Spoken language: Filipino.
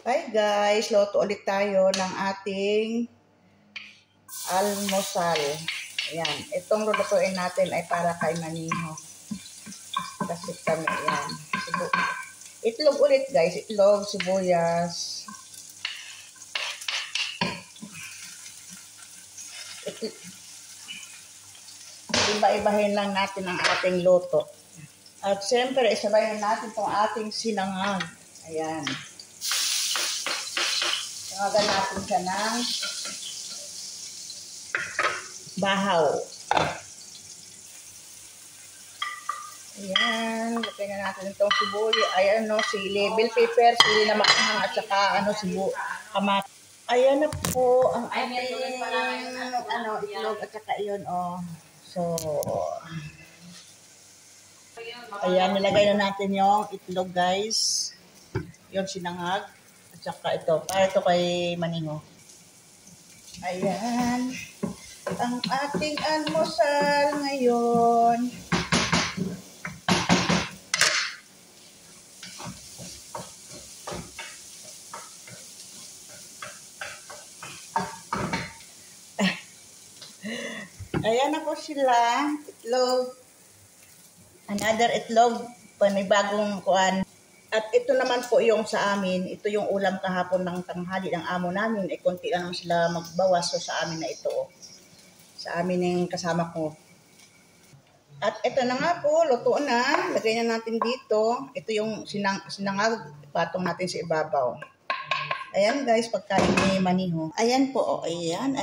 Hi guys, loto ulit tayo ng ating almusal. Ayan, itong lulutuin natin ay para kay Maniho. Kasi kami, ayan. Itlog ulit guys, itlog, sibuyas. Iba-ibahin lang natin ang ating luto. At siyempre, isabayin natin itong ating sinangag. Ayan. Sinangagan natin siya ng bahaw. Ayan. Lagyan na natin itong sibuyas. Ayan, no, sili. Bell pepper, sili na makanghang at saka, kamat. Ayan na po ang ating, itlog at saka yun, oh. So, ayan, nilagay na natin yung itlog, guys. Yung sinangag. At saka ito. Para ito kay Maniho. Ayan. Ang ating almusal ngayon. Ayan na po sila. Itlog. Another itlog. Panibagong kuan. At ito naman po yung sa amin. Ito yung ulam kahapon ng tanghali ng amo namin. E konti lang sila magbawas. So sa amin na ito. Sa amin yung kasama ko. At ito na nga po. Luto na. Lagay na natin dito. Ito yung sinangag. Patong natin sa ibabaw. Ayan guys. Pagkain ni Maniho. Ayan po. Ayan.